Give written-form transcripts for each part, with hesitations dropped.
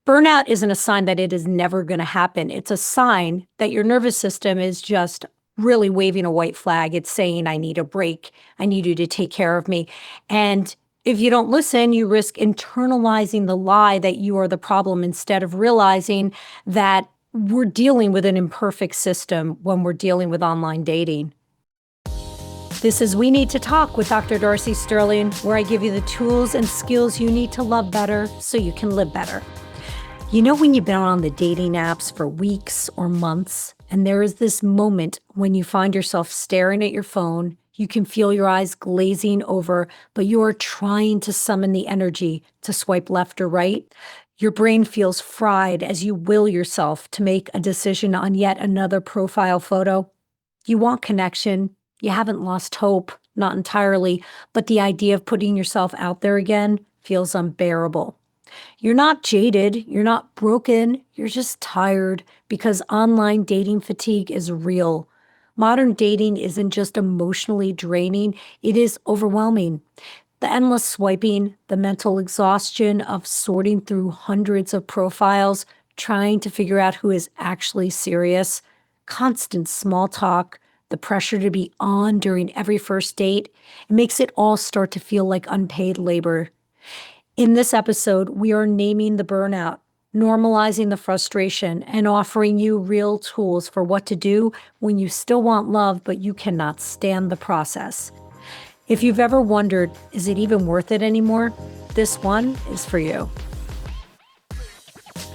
Burnout isn't a sign that it is never going to happen. It's a sign that your nervous system is just really waving a white flag. It's saying, I need a break. I need you to take care of me. And if you don't listen, you risk internalizing the lie that you are the problem instead of realizing that we're dealing with an imperfect system when we're dealing with online dating. This is We Need to Talk with Dr. Darcy Sterling, where I give you the tools and skills you need to love better so you can live better. You know, when you've been on the dating apps for weeks or months, and there is this moment when you find yourself staring at your phone, you can feel your eyes glazing over, but you are trying to summon the energy to swipe left or right. Your brain feels fried as you will yourself to make a decision on yet another profile photo. You want connection. You haven't lost hope, not entirely, but the idea of putting yourself out there again feels unbearable. You're not jaded, you're not broken, you're just tired because online dating fatigue is real. Modern dating isn't just emotionally draining, it is overwhelming. The endless swiping, the mental exhaustion of sorting through hundreds of profiles, trying to figure out who is actually serious, constant small talk, the pressure to be on during every first date, it makes it all start to feel like unpaid labor. In this episode, we are naming the burnout, normalizing the frustration, and offering you real tools for what to do when you still want love, but you cannot stand the process. If you've ever wondered, is it even worth it anymore? This one is for you.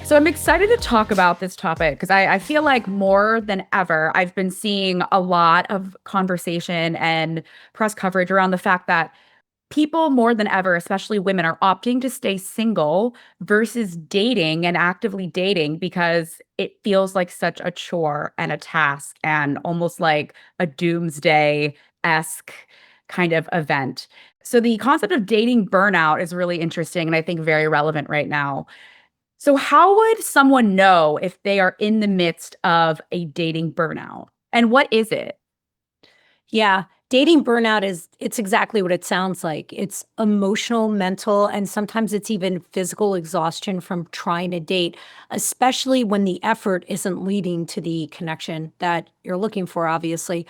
So I'm excited to talk about this topic because I feel like more than ever, I've been seeing a lot of conversation and press coverage around the fact that people more than ever, especially women, are opting to stay single versus dating and actively dating because it feels like such a chore and a task and almost like a doomsday-esque kind of event. So the concept of dating burnout is really interesting and I think very relevant right now. So how would someone know if they are in the midst of a dating burnout? And what is it? Yeah, dating burnout it's exactly what it sounds like. It's emotional, mental, and sometimes it's even physical exhaustion from trying to date, especially when the effort isn't leading to the connection that you're looking for, obviously.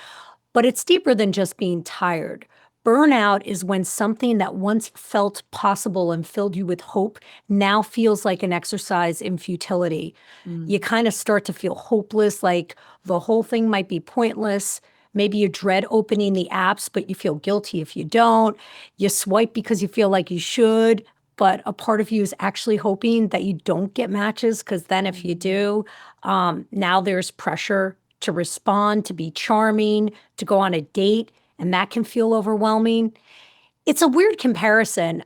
But it's deeper than just being tired. Burnout is when something that once felt possible and filled you with hope now feels like an exercise in futility. Mm. You kind of start to feel hopeless, like the whole thing might be pointless. Maybe you dread opening the apps, but you feel guilty if you don't. You swipe because you feel like you should, but a part of you is actually hoping that you don't get matches because then if you do, now there's pressure to respond, to be charming, to go on a date, and that can feel overwhelming. It's a weird comparison,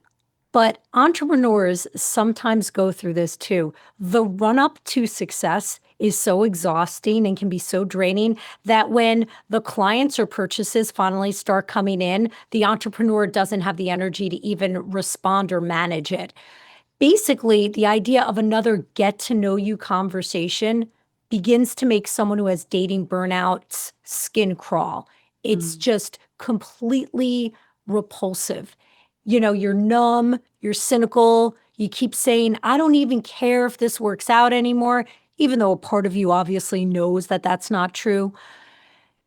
but entrepreneurs sometimes go through this too. The run up to success is so exhausting and can be so draining that when the clients or purchases finally start coming in, the entrepreneur doesn't have the energy to even respond or manage it. Basically, the idea of another get to know you conversation begins to make someone who has dating burnouts skin crawl. It's Mm. just completely repulsive. You know, you're numb, you're cynical, you keep saying, I don't even care if this works out anymore, even though a part of you obviously knows that that's not true.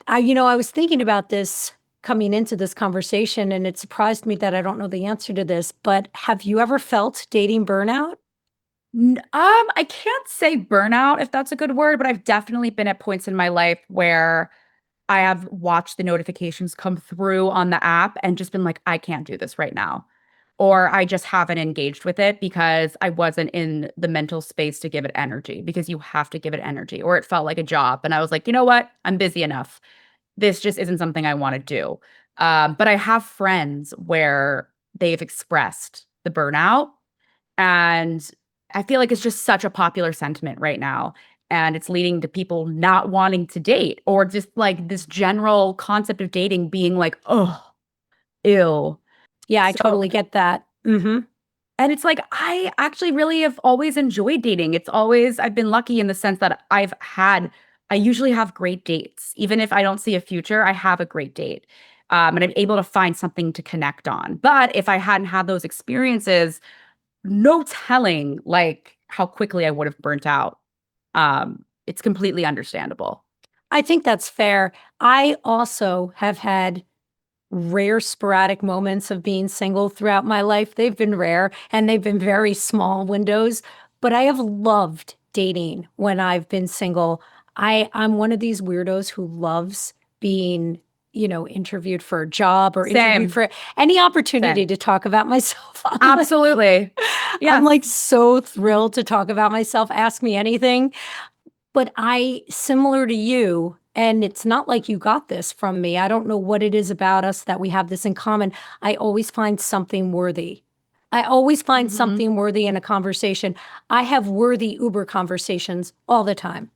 I was thinking about this coming into this conversation, and it surprised me that I don't know the answer to this, but have you ever felt dating burnout? I can't say burnout if that's a good word, but I've definitely been at points in my life where I have watched the notifications come through on the app and just been like, I can't do this right now. Or I just haven't engaged with it because I wasn't in the mental space to give it energy because you have to give it energy, or it felt like a job. And I was like, you know what? I'm busy enough. This just isn't something I want to do. But I have friends where they've expressed the burnout. And I feel like it's just such a popular sentiment right now. And it's leading to people not wanting to date or just like this general concept of dating being like, oh, ew. Yeah, I So, totally get that. and it's like, I actually really have always enjoyed dating. I've been lucky in the sense that I usually have great dates. Even if I don't see a future, I have a great date. And I'm able to find something to connect on. But if I hadn't had those experiences, no telling like how quickly I would have burnt out. It's completely understandable. I think that's fair. I also have had rare sporadic moments of being single throughout my life. They've been rare and they've been very small windows, but I have loved dating when I've been single. I'm one of these weirdos who loves being, interviewed for a job or interviewed Same, for any opportunity same. to talk about myself. Absolutely. I'm Yeah. like so thrilled to talk about myself. Ask me anything. But similar to you, and it's not like you got this from me. I don't know what it is about us that we have this in common. I always find something worthy. I always find Mhm. something worthy in a conversation. I have worthy Uber conversations all the time.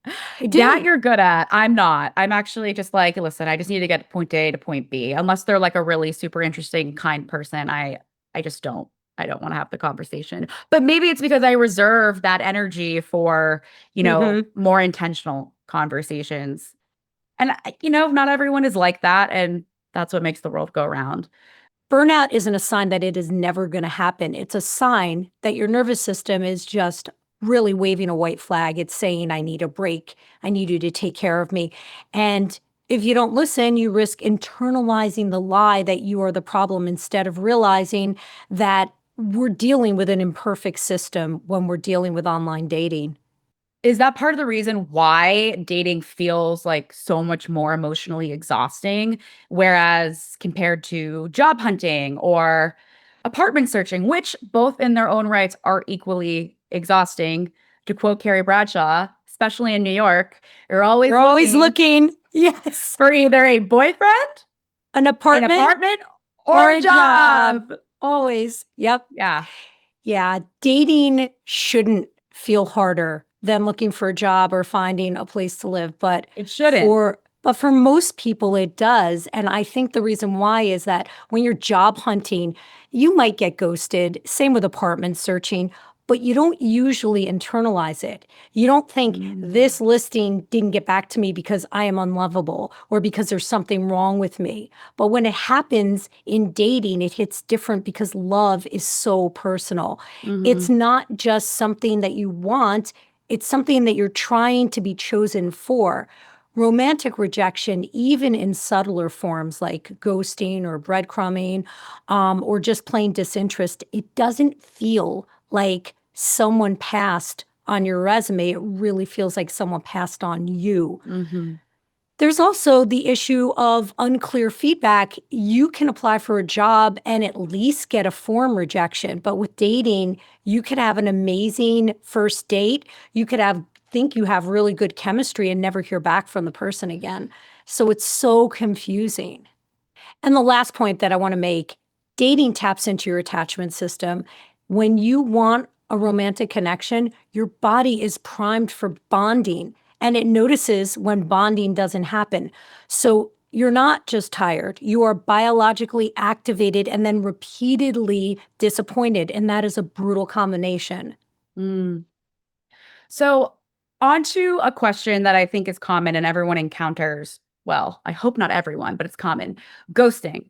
I That do. you're good at. I'm not. I'm actually just like, listen, I just need to get point A to point B. Unless they're like a really super interesting, kind person, I just don't. I don't want to have the conversation. But maybe it's because I reserve that energy for, Hmm. more intentional conversations. And not everyone is like that, and that's what makes the world go round. Burnout isn't a sign that it is never going to happen. It's a sign that your nervous system is just really waving a white flag. It's saying, I need a break. I need you to take care of me. And if you don't listen, you risk internalizing the lie that you are the problem instead of realizing that we're dealing with an imperfect system when we're dealing with online dating. Is that part of the reason why dating feels like so much more emotionally exhausting, whereas compared to job hunting or apartment searching, which both in their own rights are equally exhausting? To quote Carrie Bradshaw, especially in New York, you're always You're always looking looking, yes, for either a boyfriend, an an apartment apartment, or or a a job. job. Always. Yep. Yeah, Yeah, dating shouldn't feel harder than looking for a job or finding a place to live, it shouldn't. but for most people it does. And I think the reason why is that when you're job hunting, you might get ghosted, same with apartment searching, but you don't usually internalize it. You don't think Mm. this listing didn't get back to me because I am unlovable or because there's something wrong with me. But when it happens in dating, it hits different because love is so personal. It's Mhm. not just something that you want, it's something that you're trying to be chosen for. Romantic rejection, even in subtler forms like ghosting or breadcrumbing, or just plain disinterest, it doesn't feel like someone passed on your resume. It really feels like someone passed on you. Mhm. There's also the issue of unclear feedback. You can apply for a job and at least get a form rejection, but with dating, you could have an amazing first date. You could think you have really good chemistry and never hear back from the person again. So it's so confusing. And the last point that I want to make, dating taps into your attachment system. When you want a romantic connection, your body is primed for bonding and it notices when bonding doesn't happen. So you're not just tired, you are biologically activated and then repeatedly disappointed. And that is a brutal combination. Mm. So, on to a question that I think is common and everyone encounters. Well, I hope not everyone, but it's common. Ghosting.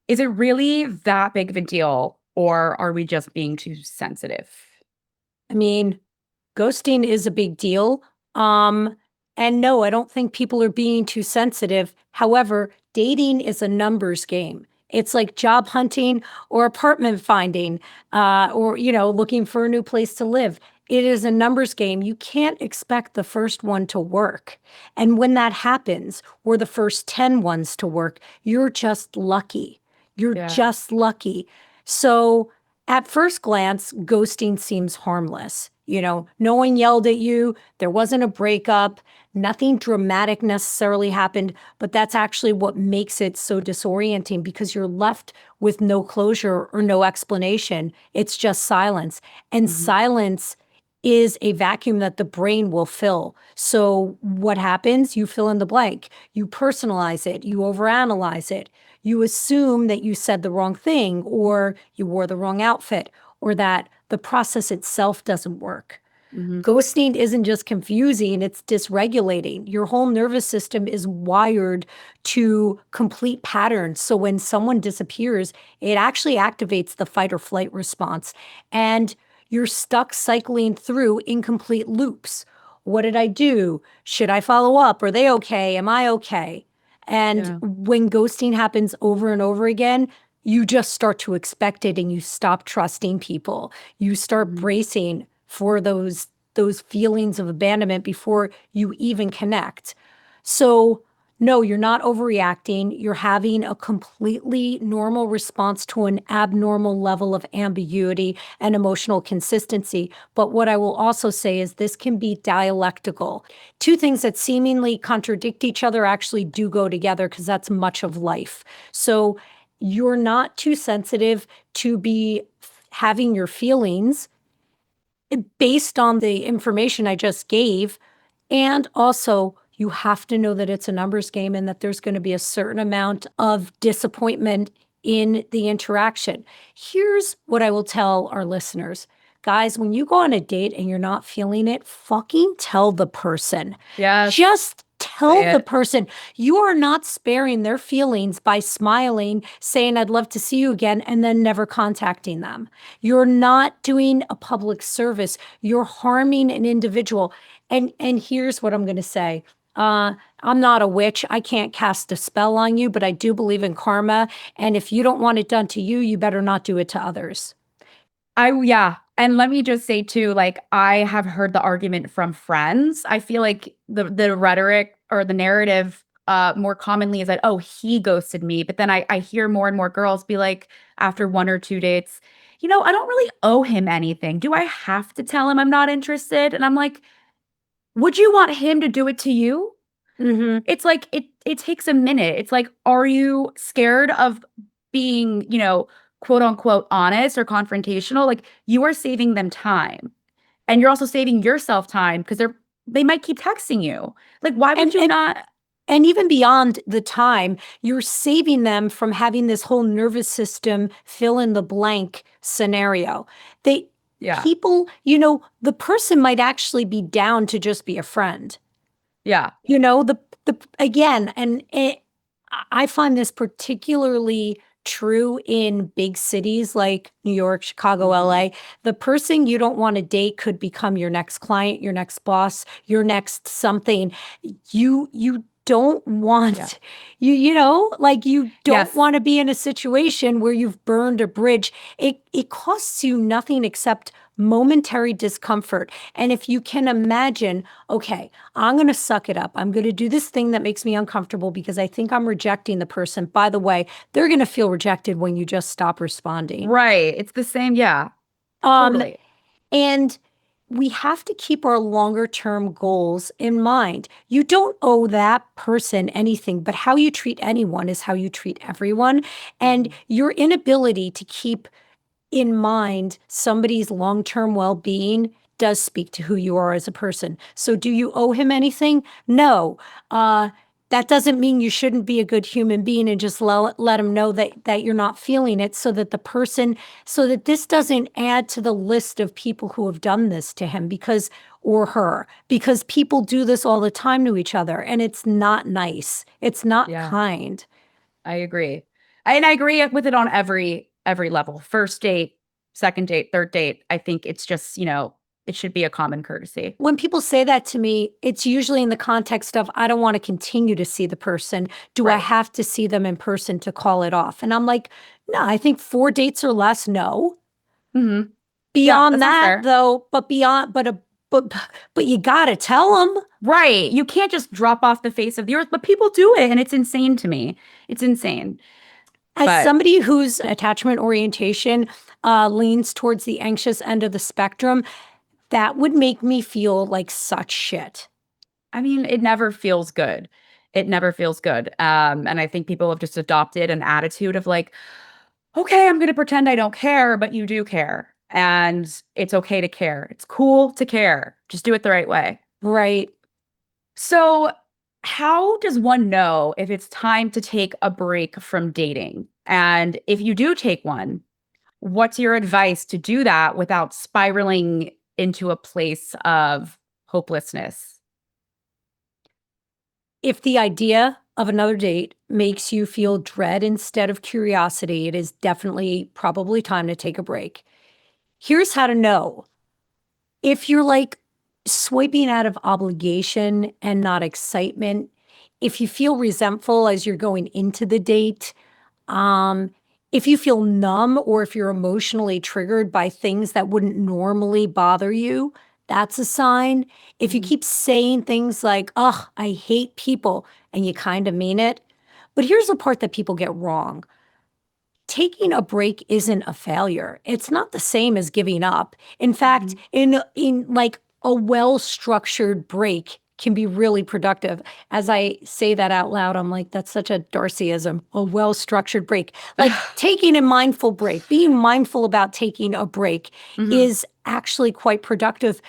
Is it really that big of a deal, or are we just being too sensitive? I mean, ghosting is a big deal. Um, and no, I don't think people are being too sensitive. However, dating is a numbers game. It's like job hunting or apartment finding, or looking for a new place to live. It is a numbers game. You can't expect the first one to work. And when that happens, or the first 10 ones to work, you're just lucky. You're Yeah. just lucky. So at first glance, ghosting seems harmless. No one yelled at you, there wasn't a breakup, nothing dramatic necessarily happened, but that's actually what makes it so disorienting because you're left with no closure or no explanation. It's just silence. And Mhm. silence is a vacuum that the brain will fill. So what happens? You fill in the blank. You personalize it, you overanalyze it. You assume that you said the wrong thing or you wore the wrong outfit or that the process itself doesn't work. Mhm. Ghosting isn't just confusing, it's dysregulating. Your whole nervous system is wired to complete patterns. So when someone disappears, it actually activates the fight or flight response. And you're stuck cycling through incomplete loops. What did I do? Should I follow up? Are they okay? Am I okay? And Yeah. when ghosting happens over and over again, you just start to expect it and you stop trusting people. You start Mhm. bracing for those feelings of abandonment before you even connect. So, no, you're not overreacting. You're having a completely normal response to an abnormal level of ambiguity and emotional consistency. But what I will also say is this can be dialectical. Two things that seemingly contradict each other actually do go together because that's much of life. So, you're not too sensitive to be having your feelings based on the information I just gave. And also, you have to know that it's a numbers game and that there's going to be a certain amount of disappointment in the interaction. Here's what I will tell our listeners. Guys, when you go on a date and you're not feeling it, fucking tell the person. Yes. Just tell Say the it. person. You are not sparing their feelings by smiling, saying, I'd love to see you again, and then never contacting them. You're not doing a public service. You're harming an individual. And here's what I'm going to say. I'm not a witch. I can't cast a spell on you, but I do believe in karma. And if you don't want it done to you, you better not do it to others. Yeah. And let me just say too, like I have heard the argument from friends. I feel like the rhetoric or the narrative more commonly is that, oh, he ghosted me. But then I hear more and more girls be like, after one or two dates, I don't really owe him anything. Do I have to tell him I'm not interested? And I'm like, would you want him to do it to you? Mm-hmm. It's like it takes a minute. It's like, are you scared of being, quote unquote honest or confrontational? Like you are saving them time. And you're also saving yourself time because they might keep texting you. Like, why would And, you and not? And even beyond the time, you're saving them from having this whole nervous system fill in the blank scenario. They Yeah. people, the person might actually be down to just be a friend. Yeah. The again, and I find this particularly true in big cities like New York, Chicago, Mhm. LA. The person you don't want to date could become your next client, your next boss, your next something. You don't Yeah. want like you don't Yes. want to be in a situation where you've burned a bridge. It costs you nothing except momentary discomfort. And if you can imagine, okay, I'm going to suck it up. I'm going to do this thing that makes me uncomfortable because I think I'm rejecting the person. By the way, they're going to feel rejected when you just stop responding. Right. It's the same. Yeah. Um, Totally. and we have to keep our longer term goals in mind. You don't owe that person anything, but how you treat anyone is how you treat everyone. And Mhm. your inability to keep in mind somebody's long term well being does speak to who you are as a person. So, do you owe him anything? No. Uh, that doesn't mean you shouldn't be a good human being and just let him know that you're not feeling it so that this doesn't add to the list of people who have done this to him or her, because people do this all the time to each other and it's not nice. It's not Yeah. kind. I agree. And I agree with it on every level. First date, second date, third date. I think it's just, it should be a common courtesy. When people say that to me, it's usually in the context of, I don't want to continue to see the person. Do I Right. have to see them in person to call it off? And I'm like, no, I think 4 dates or less, no. Hmm. Yeah, that Beyond sounds that, fair. though, but but you gotta tell them. Right. You can't just drop off the face of the earth, but people do it and it's insane to me. It's insane. As But somebody whose attachment orientation leans towards the anxious end of the spectrum, that would make me feel like such shit. I mean, it never feels good. It never feels good. And I think people have just adopted an attitude of like, okay, I'm going to pretend I don't care, but you do care. And it's okay to care. It's cool to care. Just do it the right way. Right. So, how does one know if it's time to take a break from dating? And if you do take one, what's your advice to do that without spiraling into a place of hopelessness? If the idea of another date makes you feel dread instead of curiosity, it is definitely probably time to take a break. Here's how to know. If you're like swiping out of obligation and not excitement, if you feel resentful as you're going into the date, um, if you feel numb or if you're emotionally triggered by things that wouldn't normally bother you, that's a sign. If you Mhm. keep saying things like, "Ugh, I hate people," and you kind of mean it. But here's the part that people get wrong. Taking a break isn't a failure. It's not the same as giving up. In fact, Mhm. in like a well-structured break can be really productive. As I say that out loud, I'm like, that's such a Darcyism, a well-structured break. Like taking a mindful break, being mindful about taking a break Mhm. is actually quite productive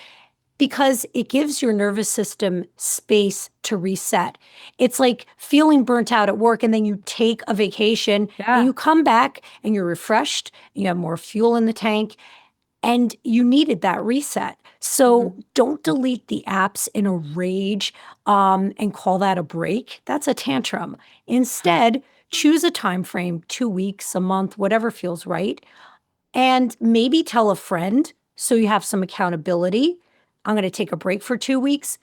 because it gives your nervous system space to reset. It's like feeling burnt out at work, and then you take a vacation and Yeah. you come back and you're refreshed, you have more fuel in the tank, and you needed that reset. So Mhm. don't delete the apps in a rage and call that a break. That's a tantrum. Instead, choose a time frame, 2 weeks, a month, whatever feels right, and maybe tell a friend so you have some accountability. I'm going to take a break for 2 weeks.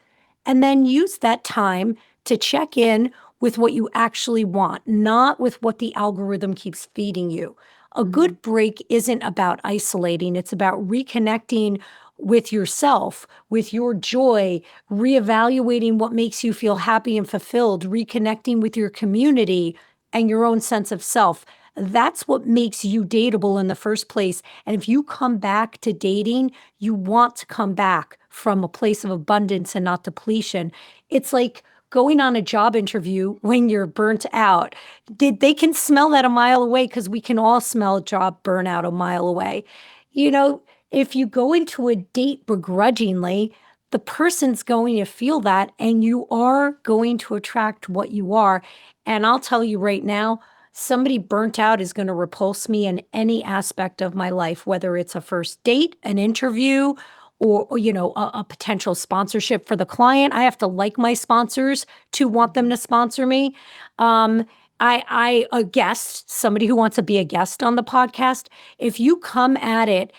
And then use that time to check in with what you actually want, not with what the algorithm keeps feeding you. A Mhm. good break isn't about isolating, it's about reconnecting with yourself, with your joy, reevaluating what makes you feel happy and fulfilled, reconnecting with your community and your own sense of self. That's what makes you dateable in the first place. And if you come back to dating, you want to come back from a place of abundance and not depletion. It's like going on a job interview when you're burnt out. They can smell that a mile away because we can all smell job burnout a mile away. You know, if you go into a date begrudgingly, the person's going to feel that, and you are going to attract what you are. And I'll tell you right now, somebody burnt out is going to repulse me in any aspect of my life, whether it's a first date, an interview, or a potential sponsorship for the client. I have to like my sponsors to want them Mhm. to sponsor me. Um, a guest, somebody who wants to be a guest on the podcast, if you come at it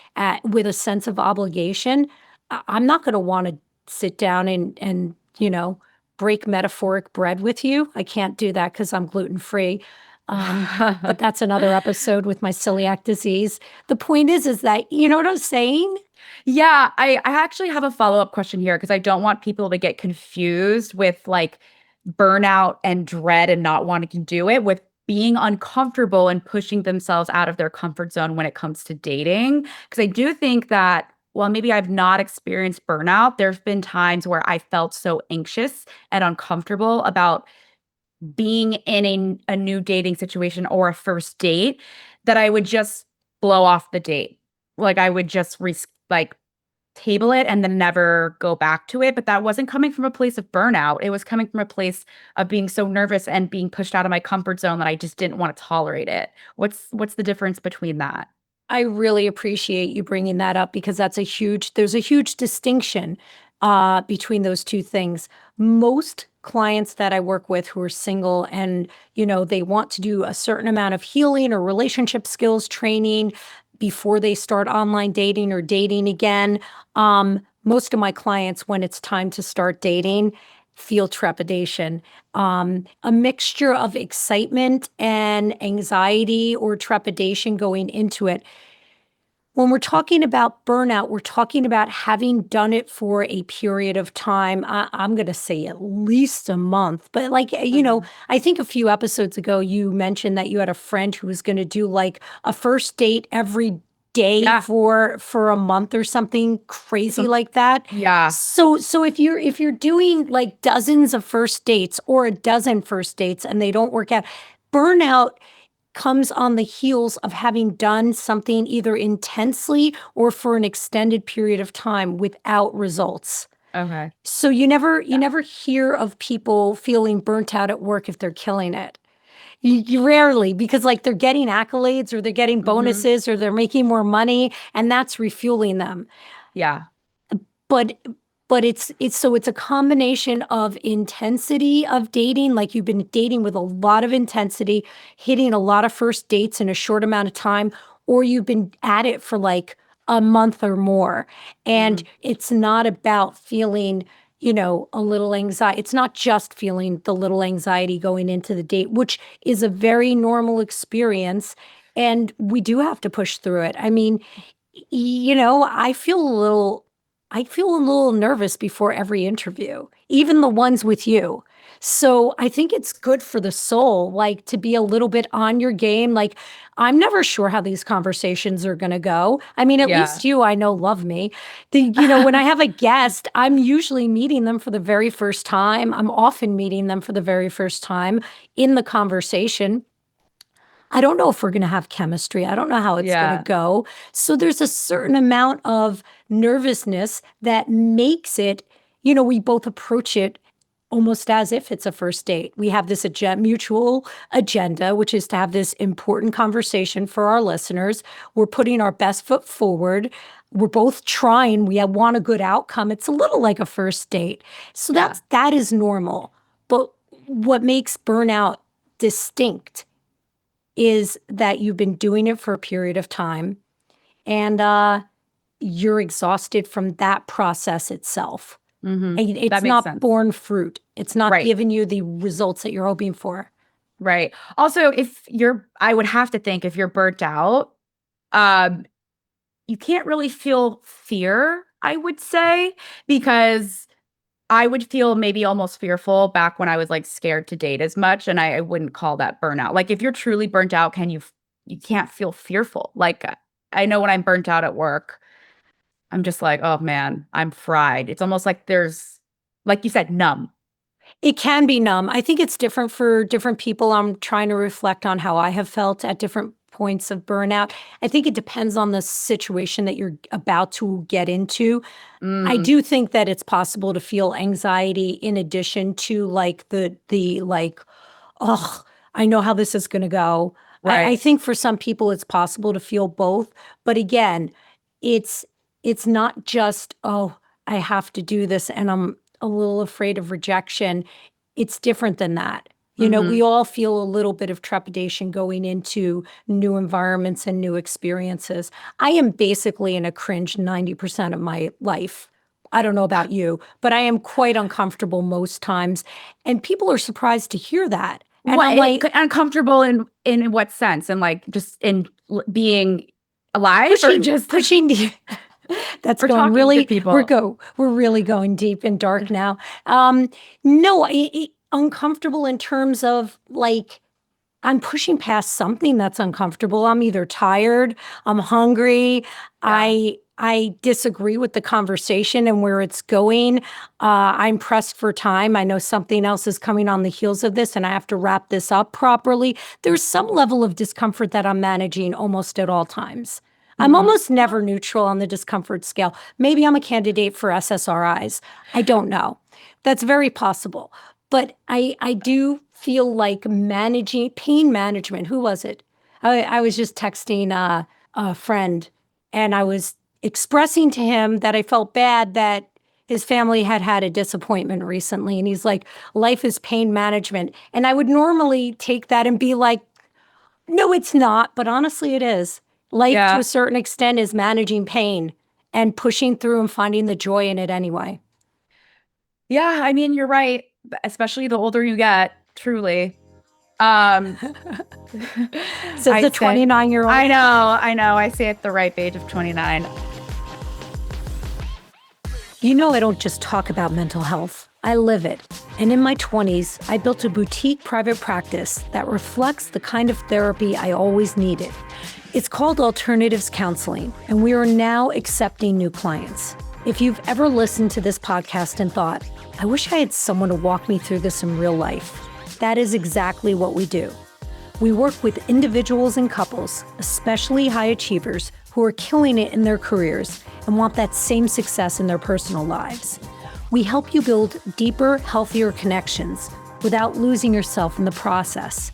with a sense of obligation, I'm not going to want to sit down and break metaphoric bread with you. I can't do that because I'm gluten free. But that's another episode with my celiac disease. The point is that, you know what I'm saying? Yeah, I actually have a follow-up question here because I don't want people to get confused with like burnout and dread and not wanting to do it with being uncomfortable and pushing themselves out of their comfort zone when it comes to dating. Because I do think that while maybe I've not experienced burnout, there's been times where I felt so anxious and uncomfortable about being in a new dating situation or a first date that I would just blow off the date. Like I would just like table it and then never go back to it, but that wasn't coming from a place of burnout. It was coming from a place of being so nervous and being pushed out of my comfort zone that I just didn't want to tolerate it. What's the difference between that? I really appreciate you bringing that up because there's a huge distinction between those two things. Most clients that I work with who are single and, they want to do a certain amount of healing or relationship skills training before they start online dating or dating again. Most of my clients, when it's time to start dating, feel trepidation, a mixture of excitement and anxiety or trepidation going into it. When we're talking about burnout, we're talking about having done it for a period of time. I'm going to say at least a month. But, like, Mhm. I think a few episodes ago, you mentioned that you had a friend who was going to do like a first date every day Yeah. for a month or something crazy Some like that. yeah. So if you're doing like dozens of first dates or a dozen first dates and they don't work out, burnout comes on the heels of having done something either intensely or for an extended period of time without results. Okay. So you Yeah. never hear of people feeling burnt out at work if they're killing it. You rarely, because like they're getting accolades or they're getting Mhm. bonuses or they're making more money and that's refueling them. Yeah. But it's a combination of intensity of dating, like you've been dating with a lot of intensity, hitting a lot of first dates in a short amount of time, or you've been at it for like a month or more. And Mhm. it's not about feeling, a little anxiety. It's not just feeling the little anxiety going into the date, which is a very normal experience. And we do have to push through it. I mean, I feel a little nervous before every interview, even the ones with you. So I think it's good for the soul, like to be a little bit on your game. Like, I'm never sure how these conversations are going to go. I mean, at Yeah. least you, I know, love me. When I have a guest, I'm usually meeting them for the very first time. I'm often meeting them for the very first time in the conversation. I don't know if we're going to have chemistry. I don't know how it's going to Yeah. go. So there's a certain amount of nervousness that makes it, we both approach it almost as if it's a first date. We have this mutual agenda, which is to have this important conversation for our listeners. We're putting our best foot forward. We're both trying. We want a good outcome. It's a little like a first date. So Yeah. that is normal. But what makes burnout distinct is that you've been doing it for a period of time and you're exhausted from that process itself. Mhm. And it's That makes not sense. borne fruit. It's not Right. giving you the results that you're hoping for. Right. Also, I would have to think if you're burnt out, um, you can't really feel fear, I would say, because I would feel maybe almost fearful back when I was like scared to date as much. And I wouldn't call that burnout. Like if you're truly burnt out, you can't feel fearful. Like I know when I'm burnt out at work, I'm just like, oh man, I'm fried. It's almost like like you said, numb. It can be numb. I think it's different for different people. I'm trying to reflect on how I have felt at different points of burnout. I think it depends on the situation that you're about to get into. I Mm, do think that it's possible to feel anxiety in addition to like the like, oh, I know how this is going to go. I right. think for some people it's possible to feel both, but again, it's it's not just, oh, I have to do this and I'm a little afraid of rejection. It's different than that. We Hmm. all feel a little bit of trepidation going into new environments and new experiences. I am basically in a cringe 90% of my life. I don't know about you, but I am quite uncomfortable most times. And people are surprised to hear that. And I'm like, Uncomfortable in what sense? And like just in being alive or pushing, just pushing the, that's for going talking to really, people? we're really going deep and dark now. No, uncomfortable in terms of like, I'm pushing past something that's uncomfortable. I'm either tired, I'm hungry, Yeah. I disagree with the conversation and where it's going. I'm pressed for time. I know something else is coming on the heels of this and I have to wrap this up properly. There's some level of discomfort that I'm managing almost at all times. I'm Hmm. almost never neutral on the discomfort scale. Maybe I'm a candidate for SSRIs. I don't know. That's very possible. But I do feel like managing pain management. Who was it? I was just texting a friend and I was expressing to him that I felt bad that his family had had a disappointment recently. And he's like, life is pain management. And I would normally take that and be like, no, it's not. But honestly, it is. Life to Yeah. a certain extent is managing pain and pushing through and finding the joy in it anyway. Yeah, I mean, you're right, especially the older you get, truly. Um, Says I the say 29-year-old. I know, I say at the ripe age of 29. I don't just talk about mental health. I live it. And in my 20s, I built a boutique private practice that reflects the kind of therapy I always needed. It's called Alternatives Counseling, and we are now accepting new clients. If you've ever listened to this podcast and thought, I wish I had someone to walk me through this in real life, that is exactly what we do. We work with individuals and couples, especially high achievers, who are killing it in their careers and want that same success in their personal lives. We help you build deeper, healthier connections without losing yourself in the process.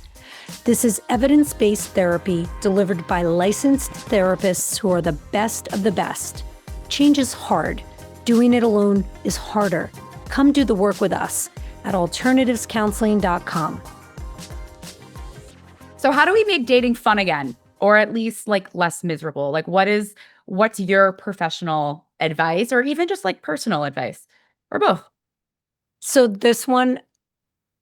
This is evidence-based therapy delivered by licensed therapists who are the best of the best. Change is hard. Doing it alone is harder. Come do the work with us at alternativescounseling.com. So how do we make dating fun again? Or at least like less miserable? Like what's your professional advice or even just like personal advice or both? So this one,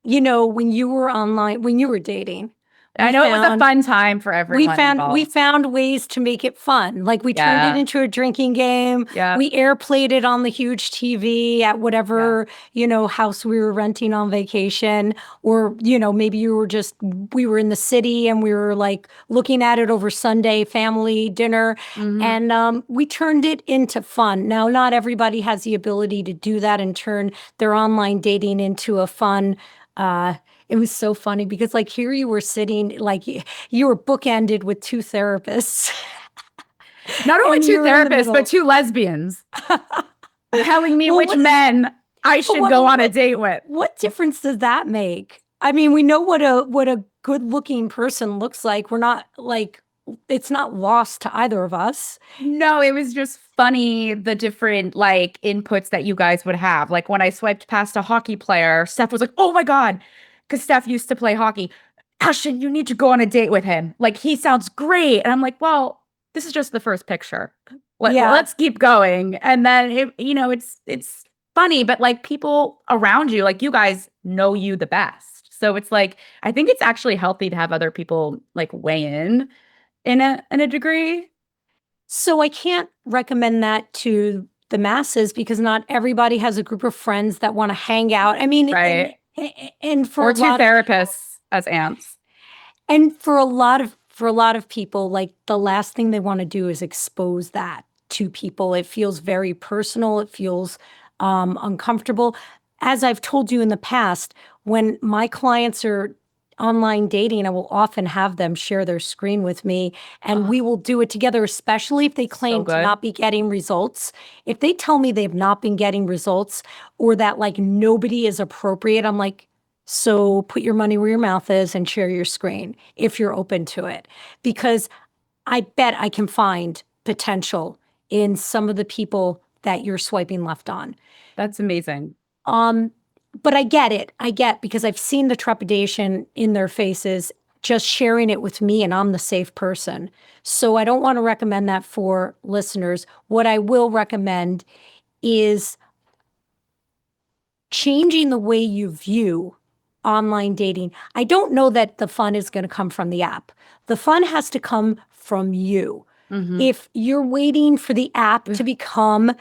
you know, when you were online, when you were dating, I we know it was a found fun time for everyone we involved. found ways to make it fun. Like we turned it Yeah. into a drinking game. Yeah. We airplayed it on the huge TV at Yeah. whatever, you know, house we were renting on vacation. Or, you know, maybe we were in the city and we were like looking at it over Sunday family dinner. Hmm. And we turned it into fun. Now, not everybody has the ability to do that and turn their online dating into a fun, it was so funny because like here you were sitting like you were bookended with two therapists Not only and two you're in the therapists, but middle. two lesbians telling me Well, which men I but should go on a date with. what difference does that make? I mean, we know what a good looking person looks like. We're not like it's not lost to either of us. No, it was just funny the different like inputs that you guys would have. Like when I swiped past a hockey player, Steph was like, "Oh my God," because Steph used to play hockey. Ashton, you need to go on a date with him. Like he sounds great. And I'm like, well, this is just the first picture. Yeah. Let's keep going. And then it's funny, but like people around you, like you guys know you the best. So it's like I think it's actually healthy to have other people like weigh in a degree. So I can't recommend that to the masses because not everybody has a group of friends that want to hang out. I mean, Right. and for Or a two lot therapists as aunts. and for a lot of people, like the last thing they want to do is expose that to people. It feels very personal. It feels uncomfortable. As I've told you in the past, when my clients are online dating, I will often have them share their screen with me and Oh, we will do it together, especially if they so claim to good. not be getting results. If they tell me they've not been getting results or that like nobody is appropriate, I'm like, so put your money where your mouth is and share your screen if you're open to it. Because I bet I can find potential in some of the people that you're swiping left on. That's amazing. Um, but I get it. I get because I've seen the trepidation in their faces just sharing it with me, and I'm the safe person. So I don't want to recommend that for listeners. What I will recommend is changing the way you view online dating. I don't know that the fun is going to come from the app. The fun has to come from you. Hmm. If you're waiting for the app to become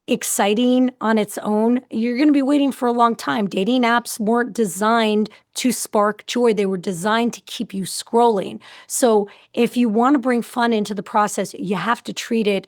exciting on its own, you're going to be waiting for a long time. Dating apps weren't designed to spark joy, they were designed to keep you scrolling. So if you want to bring fun into the process, you have to treat it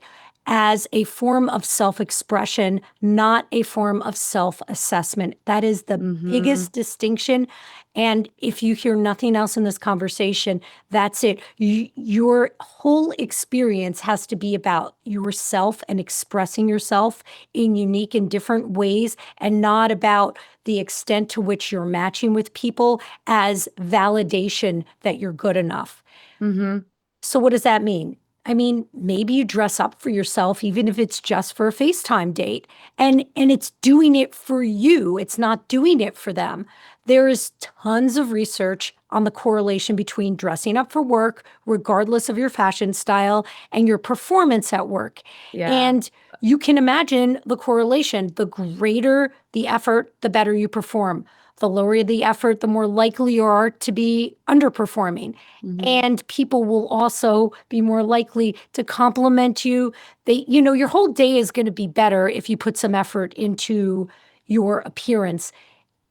as a form of self expression, not a form of self assessment. That is the Hmm. biggest distinction. And if you hear nothing else in this conversation, that's it. Your whole experience has to be about yourself and expressing yourself in unique and different ways, and not about the extent to which you're matching with people as validation that you're good enough. Hmm. So what does that mean? I mean, maybe you dress up for yourself, even if it's just for a FaceTime date, and it's doing it for you. It's not doing it for them. There is tons of research on the correlation between dressing up for work, regardless of your fashion style, and your performance at work. Yeah. And you can imagine the correlation. The greater the effort, the better you perform. The lower the effort, the more likely you are to be underperforming. Hmm. And people will also be more likely to compliment you. You know, your whole day is going to be better if you put some effort into your appearance,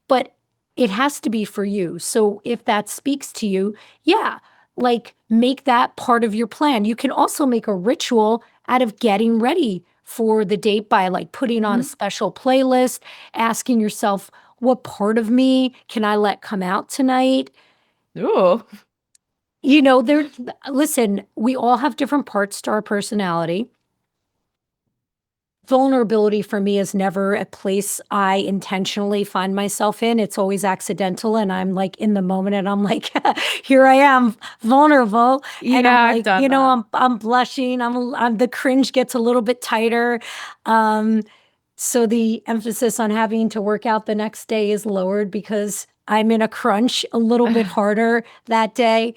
but it has to be for you. So if that speaks to you, yeah, like make that part of your plan. You can also make a ritual out of getting ready for the date by like putting on a Hmm. special playlist, asking yourself, what part of me can I let come out tonight? Ooh. You know, listen, we all have different parts to our personality. Vulnerability for me is never a place I intentionally find myself in. It's always accidental. And I'm like in the moment and I'm like, here I am, vulnerable. And I'm Yeah, I've like, done you know, that. I'm blushing. The cringe gets a little bit tighter. Um, so the emphasis on having to work out the next day is lowered because I'm in a crunch a little bit harder that day.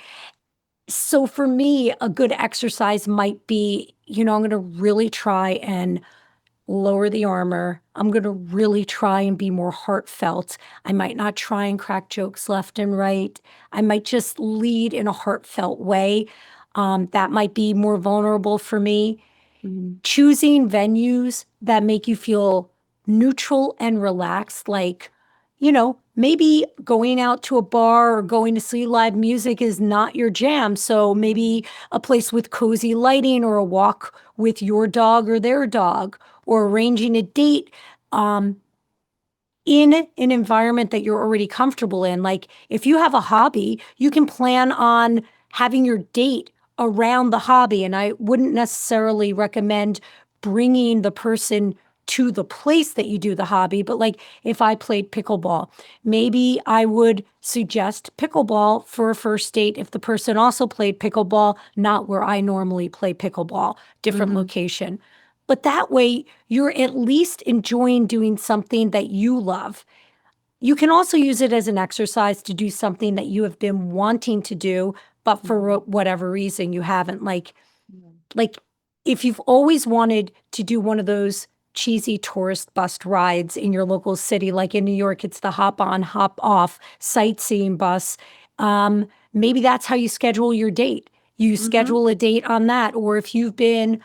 So for me, a good exercise might be, I'm going to really try and lower the armor. I'm going to really try and be more heartfelt. I might not try and crack jokes left and right. I might just lead in a heartfelt way. That might be more vulnerable for me. Mhm. Choosing venues that make you feel neutral and relaxed, like, maybe going out to a bar or going to see live music is not your jam. So maybe a place with cozy lighting or a walk with your dog or their dog or arranging a date. In an environment that you're already comfortable in. Like if you have a hobby, you can plan on having your date around the hobby. And I wouldn't necessarily recommend bringing the person to the place that you do the hobby. But like if I played pickleball, maybe I would suggest pickleball for a first date if the person also played pickleball, not where I normally play pickleball, different Mhm. location. But that way, you're at least enjoying doing something that you love. You can also use it as an exercise to do something that you have been wanting to do, but for Mhm. whatever reason you haven't. Mhm. Like if you've always wanted to do one of those cheesy tourist bus rides in your local city, like in New York, it's the hop on, hop off sightseeing bus. Maybe that's how you schedule your date. You Mhm. schedule a date on that. Or if you've been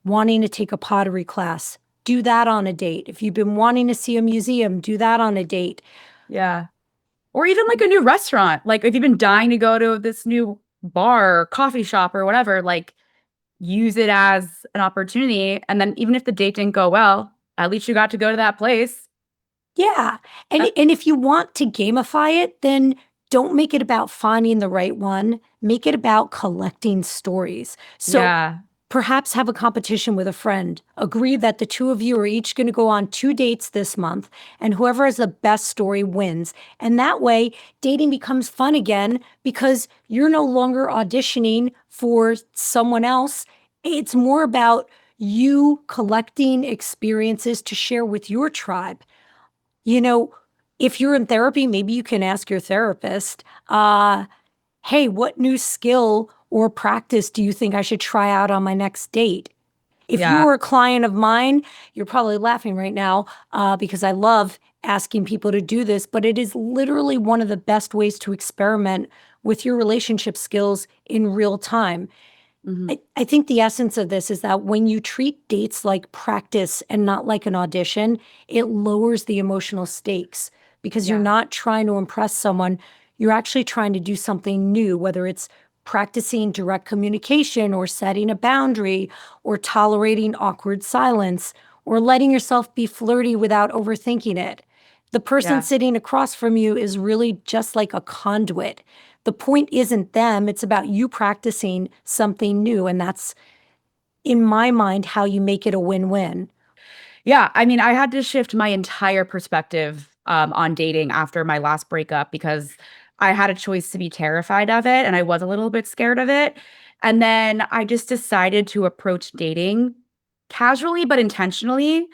wanting to take a pottery class, do that on a date. If you've been wanting to see a museum, do that on a date. Yeah. Or even like a new restaurant. Like if you've been dying to go to this new bar or coffee shop or whatever, like use it as an opportunity. And then even if the date didn't go well, at least you got to go to that place. Yeah. And Uh, and if you want to gamify it, then don't make it about finding the right one. Make it about collecting stories. So yeah. perhaps have a competition with a friend. Agree that the two of you are each going to go on 2 dates this month, and whoever has the best story wins. And that way, dating becomes fun again because you're no longer auditioning for someone else. It's more about you collecting experiences to share with your tribe. You know, if you're in therapy, maybe you can ask your therapist, hey, what new skill or practice do you think I should try out on my next date? If you Yeah. were a client of mine, you're probably laughing right now because I love asking people to do this, but it is literally one of the best ways to experiment with your relationship skills in real time. Hmm. I think the essence of this is that when you treat dates like practice and not like an audition, it lowers the emotional stakes because you're Yeah. not trying to impress someone. You're actually trying to do something new, whether it's practicing direct communication or setting a boundary or tolerating awkward silence or letting yourself be flirty without overthinking it. The person Yeah. sitting across from you is really just like a conduit. The point isn't them, it's about you practicing something new. And that's, in my mind, how you make it a win win. Yeah, I mean, I had to shift my entire perspective on dating after my last breakup because I had a choice to be terrified of it and I was a little bit scared of it. And then I just decided to approach dating casually but intentionally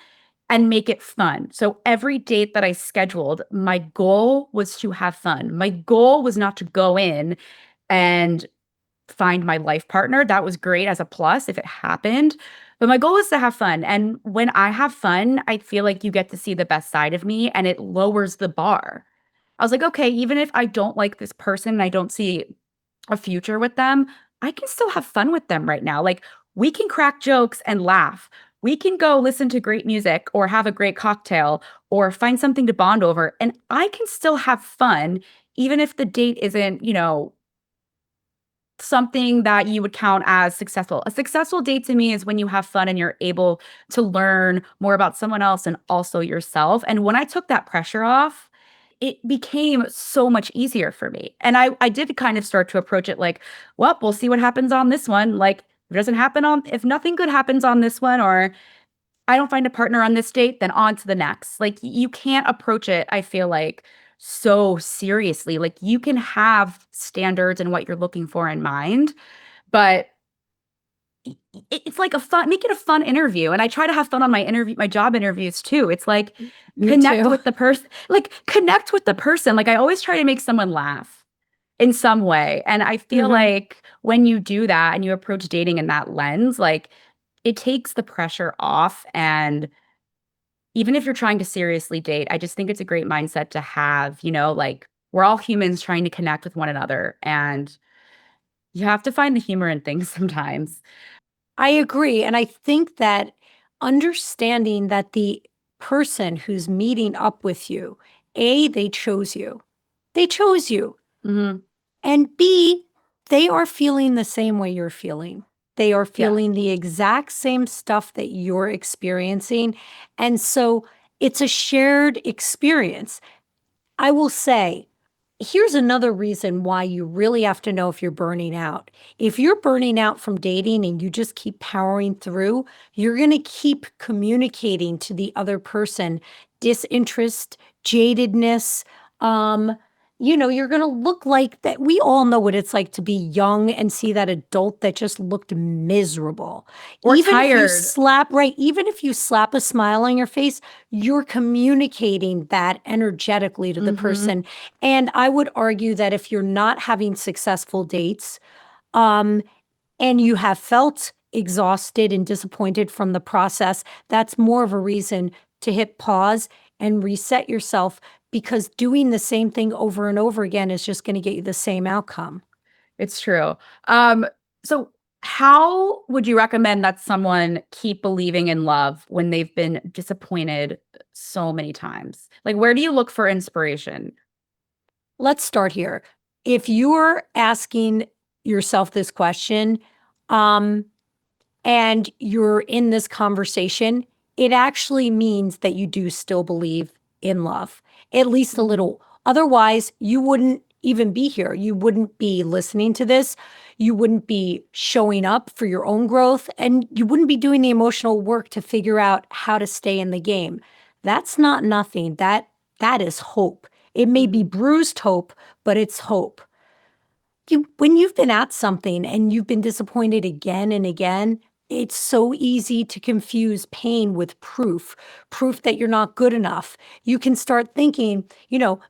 and make it fun. So every date that I scheduled, my goal was to have fun. My goal was not to go in and find my life partner. That was great as a plus if it happened. But my goal is to have fun. And when I have fun, I feel like you get to see the best side of me and it lowers the bar. I was like, okay, even if I don't like this person and I don't see a future with them, I can still have fun with them right now. Like we can crack jokes and laugh. We can go listen to great music or have a great cocktail or find something to bond over. And I can still have fun, even if the date isn't, something that you would count as successful. A successful date to me is when you have fun and you're able to learn more about someone else and also yourself. And when I took that pressure off, it became so much easier for me. And I did kind of start to approach it like, well, we'll see what happens on this one. Like, if it doesn't happen on, if nothing good happens on this one, or I don't find a partner on this date, then on to the next. Like you can't approach it, I feel like, so seriously. Like you can have standards and what you're looking for in mind, but it's like a fun, make it a fun interview. And I try to have fun on my job interviews too. It's like Me too. connect with the person. Like I always try to make someone laugh. in some way. And I feel Hmm. like when you do that and you approach dating in that lens, like it takes the pressure off. And even if you're trying to seriously date, I just think it's a great mindset to have, like we're all humans trying to connect with one another. And you have to find the humor in things sometimes. I agree. And I think that understanding that the person who's meeting up with you, A, they chose you. They chose you. Hmm. And B, they are feeling the same way you're feeling. They are Yeah. feeling the exact same stuff that you're experiencing. And so it's a shared experience. I will say, here's another reason why you really have to know if you're burning out. If you're burning out from dating and you just keep powering through, you're going to keep communicating to the other person disinterest, jadedness. Um, you're going to look like that. We all know what it's like to be young and see that adult that just looked miserable. Or tired. Even if you slap a smile on your face, you're communicating that energetically to the Hmm. person. And I would argue that if you're not having successful dates, um, and you have felt exhausted and disappointed from the process, that's more of a reason to hit pause and reset yourself because doing the same thing over and over again is just going to get you the same outcome. It's true. Um, so how would you recommend that someone keep believing in love when they've been disappointed so many times? Like, where do you look for inspiration? Let's start here. If you're asking yourself this question, um, and you're in this conversation, it actually means that you do still believe in love, at least a Mhm. little. Otherwise, you wouldn't even be here. You wouldn't be listening to this. You wouldn't be showing up for your own growth, and you wouldn't be doing the emotional work to figure out how to stay in the game. That's not nothing. That is hope. It may be Mhm. bruised hope, but it's hope. When you've been at something and you've been disappointed again and again, it's so easy to confuse pain with proof that you're not good enough. You can start thinking,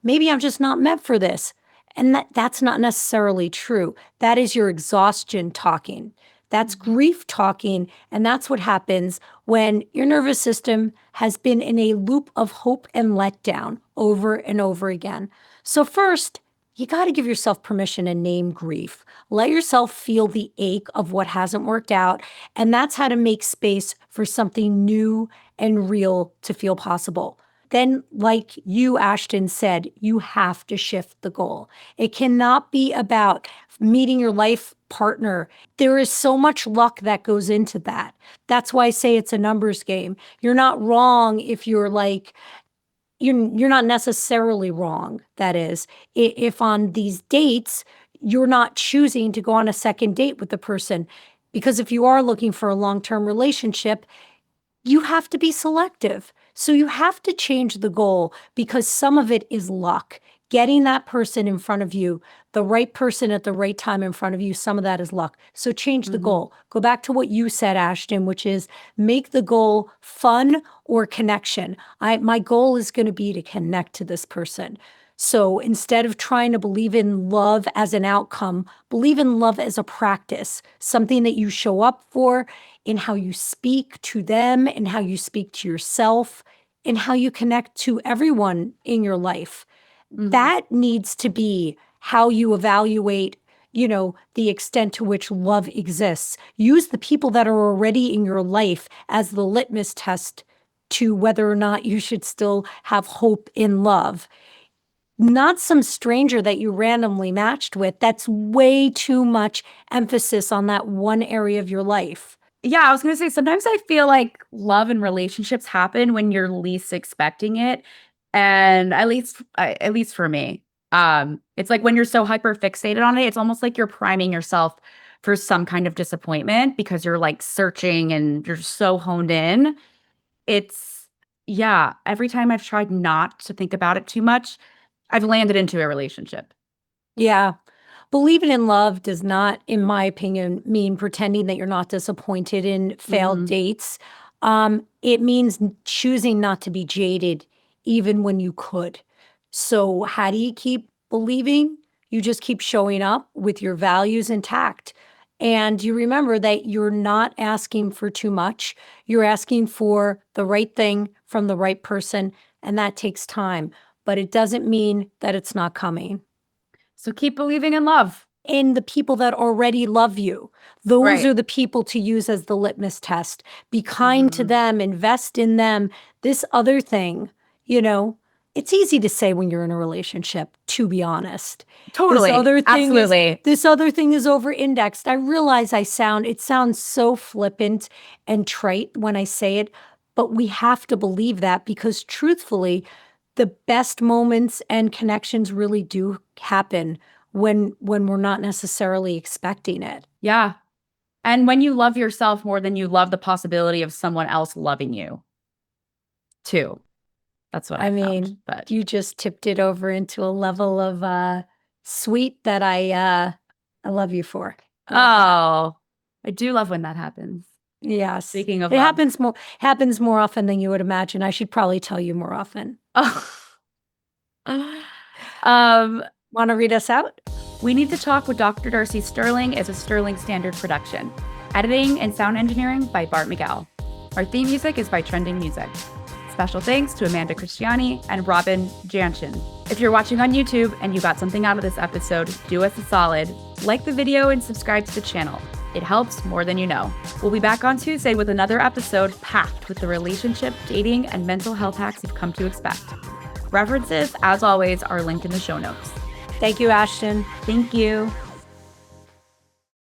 maybe I'm just not meant for this. And that's not necessarily true. That is your exhaustion talking. That's Mhm. grief talking. And that's what happens when your nervous system has been in a loop of hope and letdown over and over again. So, first, you got to give yourself permission and name grief. Let yourself feel the ache of what hasn't worked out. And that's how to make space for something new and real to feel possible. Then, like you, Ashton, said, you have to shift the goal. It cannot be about meeting your life partner. There is so much luck that goes into that. That's why I say it's a numbers game. You're not wrong if you're like, you're not necessarily wrong. That is, if on these dates you're not choosing to go on a second date with the person, because if you are looking for a long-term relationship, you have to be selective. So you have to change the goal because some of it is luck. Getting that person in front of you, the right person at the right time in front of you, some of that is luck. So change the Mhm. goal. Go back to what you said, Ashton, which is make the goal fun or connection. My goal is going to be to connect to this person. So instead of trying to believe in love as an outcome, believe in love as a practice, something that you show up for in how you speak to them, in how you speak to yourself, in how you connect to everyone in your life. Mhm. That needs to be how you evaluate, the extent to which love exists. Use the people that are already in your life as the litmus test to whether or not you should still have hope in love. Not some stranger that you randomly matched with. That's way too much emphasis on that one area of your life. Yeah, I was gonna say sometimes I feel like love and relationships happen when you're least expecting it, and at least for me, it's like when you're so hyper fixated on it, it's almost like you're priming yourself for some kind of disappointment because you're like searching and you're so honed in. It's yeah, every time I've tried not to think about it too much, I've landed into a relationship. Yeah. Believing in love does not, in my opinion, mean pretending that you're not disappointed in failed Mhm. dates. It means choosing not to be jaded even when you could. So, how do you keep believing? You just keep showing up with your values intact. And you remember that you're not asking for too much. You're asking for the right thing from the right person, and that takes time. But it doesn't mean that it's not coming. So keep believing in love. In the people that already love you. Those Right. are the people to use as the litmus test. Be kind to them, invest in them. This other thing, it's easy to say when you're in a relationship, to be honest. Totally. Absolutely. This other thing is over indexed. I realize it sounds so flippant and trite when I say it, but we have to believe that because truthfully, the best moments and connections really do happen when we're not necessarily expecting it. Yeah. And when you love yourself more than you love the possibility of someone else loving you, too. That's what I mean, found, but you just tipped it over into a level of sweet that I love you for. I do love when that happens. Yes. Speaking of it love. happens more often than you would imagine. I should probably tell you more often. Want to read us out? We Need to Talk with Dr. Darcy Sterling is a Sterling Standard production. Editing and sound engineering by Bart Miguel. Our theme music is by Trending Music. Special thanks to Amanda Christiani and Robin Janshin. If you're watching on YouTube and you got something out of this episode, do us a solid. Like the video and subscribe to the channel. It helps more than you know. We'll be back on Tuesday with another episode packed with the relationship, dating, and mental health hacks you've come to expect. References, as always, are linked in the show notes. Thank you, Ashton. Thank you.